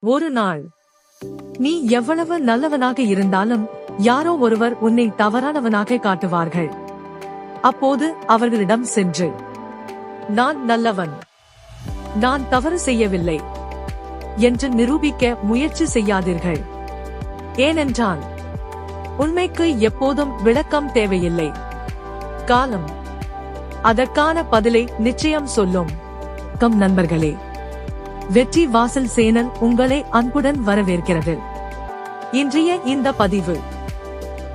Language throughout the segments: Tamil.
ஒரு நாள் நீ எவ்வளவு நல்லவனாக இருந்தாலும் யாரோ ஒருவர் உன்னை தவறானவனாக காட்டுவார்கள். அப்போது அவர்களிடம் சென்று, நான் நல்லவன், நான் தவறு செய்யவில்லை என்று நிரூபிக்க முயற்சி செய்யாதீர்கள். ஏனென்றால் உண்மைக்கு எப்போதும் விளக்கம் தேவையில்லை. காலம் அதற்கான பதிலை நிச்சயம் சொல்லும். நண்பர்களே, வெற்றி வாசல் சேனல் உங்களை அன்புடன் வரவேற்கிறது. இன்றைய இந்த பதிவு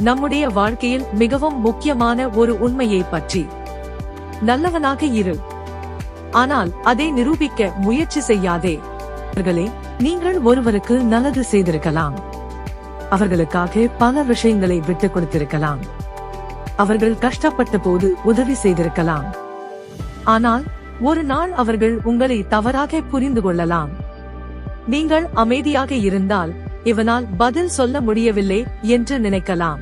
நம்முடைய வாழ்க்கையில் மிகவும் முக்கியமான ஒரு உண்மையை பற்றி. நல்லவனாக இரு, ஆனால் அதை நிரூபிக்க முயற்சி செய்யாதே. நீங்கள் ஒருவருக்கு நல்லது செய்திருக்கலாம், அவர்களுக்காக பல விஷயங்களை விட்டுக் கொடுத்திருக்கலாம், அவர்கள் கஷ்டப்பட்ட போது உதவி செய்திருக்கலாம். ஆனால் ஒரு நாள் அவர்கள் உங்களை தவறாக புரிந்து கொள்ளலாம். நீங்கள் அமைதியாக இருந்தால் இவனால் பதில் சொல்ல முடியவில்லை என்று நினைக்கலாம்.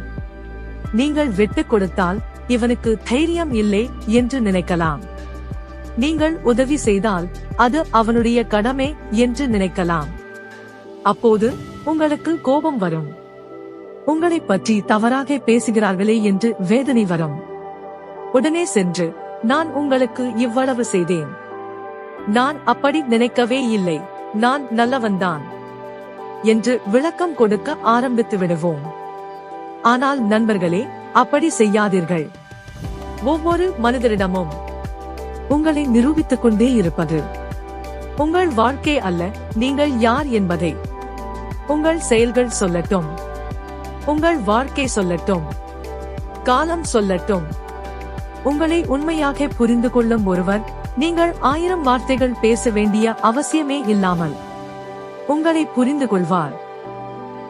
நீங்கள் விட்டுக் கொடுத்தால் இவனுக்கு தைரியம் இல்லை என்று நினைக்கலாம். நீங்கள் உதவி செய்தால் அது அவனுடைய கடமை என்று நினைக்கலாம். அப்போது உங்களுக்கு கோபம் வரும். உங்களை பற்றி தவறாக பேசுகிறார்களே என்று வேதனை வரும். உடனே சென்று, நான் உங்களுக்கு இவ்வளவு செய்தேன், நான் அப்படி நினைக்கவே இல்லை, நான் நல்லவன்தான் என்று விளக்கம் கொடுக்க ஆரம்பித்து விடுவோம். ஆனால் நண்பர்களே, அப்படி செய்யாதீர்கள். ஒவ்வொரு மனிதரிடமும் உங்களை நிரூபித்துக் கொண்டே இருப்பது உங்கள் வாழ்க்கை அல்ல. நீங்கள் யார் என்பதை உங்கள் செயல்கள் சொல்லட்டும், உங்கள் வாழ்க்கை சொல்லட்டும், காலம் சொல்லட்டும். உங்களை உண்மையாக புரிந்து கொள்ளும் ஒருவர் நீங்கள் 1000 வார்த்தைகள் பேச வேண்டிய அவசியமே இல்லாமல் உங்களை புரிந்து கொள்வார்.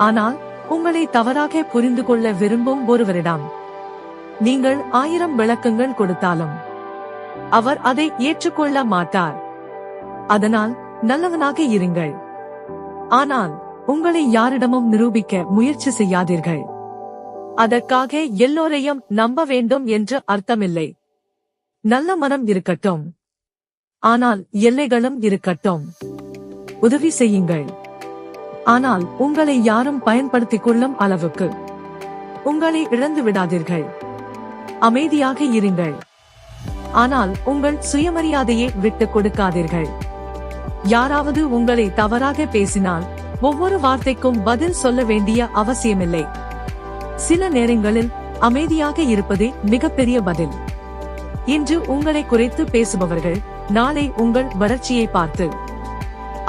ஆனால் உங்களை தவறாக புரிந்து கொள்ள விரும்பும் ஒருவரிடம் நீங்கள் 1000 விளக்கங்கள் கொடுத்தாலும் அவர் அதை ஏற்றுக்கொள்ள மாட்டார். அதனால் நல்லவனாக இருங்கள், ஆனால் உங்களை யாரிடமும் நிரூபிக்க முயற்சி செய்யாதீர்கள். அதற்காக எல்லோரையும் நம்ப வேண்டும் என்று அர்த்தமில்லை. நல்ல மனம் இருக்கட்டும், ஆனால் எல்லைகளும் இருக்கட்டும். உதவி செய்யுங்கள், ஆனால் உங்களை யாரும் பயன்படுத்திக் கொள்ளும் அளவுக்கு உங்களை இழந்து விடாதீர்கள். அமைதியாக இருங்கள், ஆனால் உங்கள் சுயமரியாதையை விட்டுக் கொடுக்காதீர்கள். யாராவது உங்களை தவறாக பேசினால் ஒவ்வொரு வார்த்தைக்கும் பதில் சொல்ல வேண்டிய அவசியமில்லை. சில நேரங்களில் அமைதியாக இருப்பதே மிகப்பெரிய பதில். இன்று உங்களை குறைத்து பேசுபவர்கள் நாளை உங்கள் வளர்ச்சியை பார்த்து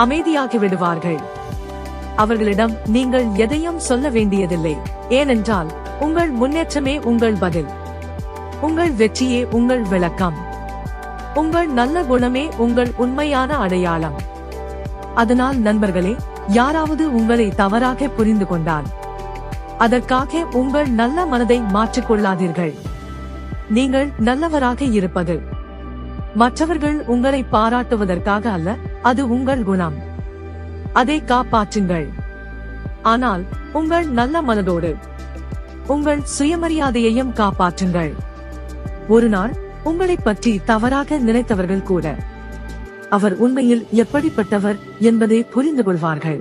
அமைதியாகி விடுவார்கள். அவர்களிடம் நீங்கள் எதையும் சொல்ல வேண்டியதில்லை. ஏனென்றால் உங்கள் முன்னேற்றமே உங்கள் பதில், உங்கள் வெற்றியே உங்கள் விளக்கம், உங்கள் நல்ல குணமே உங்கள் உண்மையான அடையாளம். அதனால் நண்பர்களே, யாராவது உங்களை தவறாக புரிந்து கொண்டால் அதற்காக உங்கள் நல்ல மனதை மாற்றிக்கொள்ளாதீர்கள். நீங்கள் நல்லவராக இருப்பது மற்றவர்கள் உங்களை பாராட்டுவதற்காக அல்ல, அது உங்கள் குணம். அதை காப்பாற்றுங்கள். ஆனால் உங்கள் நல்ல மனதோடு உங்கள் சுயமரியாதையையும் காப்பாற்றுங்கள். ஒரு நாள் உங்களை பற்றி தவறாக நினைத்தவர்கள் கூட அவர் உண்மையில் எப்படிப்பட்டவர் என்பதை புரிந்து கொள்வார்கள்.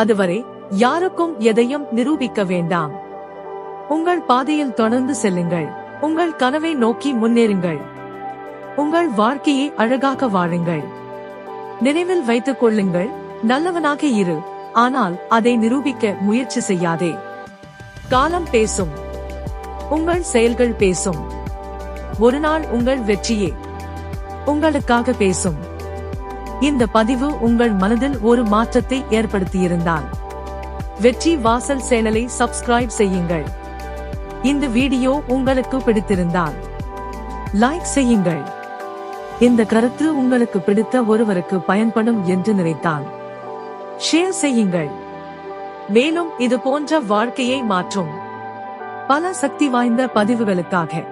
அதுவரை யாருக்கும் எதையும் நிரூபிக்க வேண்டாம். உங்கள் பாதையில் தொடர்ந்து செல்லுங்கள், உங்கள் கனவை நோக்கி முன்னேறுங்கள், உங்கள் வாழ்க்கையை அழகாக வாழுங்கள். நினைவில் வைத்துக் கொள்ளுங்கள், நல்லவனாக இரு, ஆனால் அதை நிரூபிக்க முயற்சி செய்யாதே. காலம் பேசும், உங்கள் செயல்கள் பேசும். ஒரு நாள் உங்கள் வெற்றியே உங்களுக்காக பேசும். இந்த பதிவு உங்கள் மனதில் ஒரு மாற்றத்தை ஏற்படுத்தியிருந்தால் வெற்றி வாசல் சேனலை சப்ஸ்கிரைப் செய்யுங்கள். இந்த வீடியோ உங்களுக்கு பிடித்திருந்தால் லைக் செய்யுங்கள். இந்த கருத்து உங்களுக்கு பிடித்த ஒருவருக்கு பயன்படும் என்று நினைத்தால் ஷேர் செய்யுங்கள். மேலும் இது போன்ற வாழ்க்கையை மாற்றும் பல சக்தி வாய்ந்த பதிவுகளுக்காக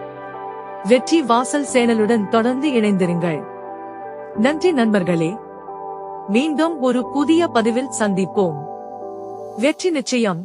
வெற்றி வாசல் சேனலுடன் தொடர்ந்து இணைந்திருங்கள். நன்றி நண்பர்களே. மீண்டும் ஒரு புதிய பதிவில் சந்திப்போம். வெற்றி நிச்சயம்.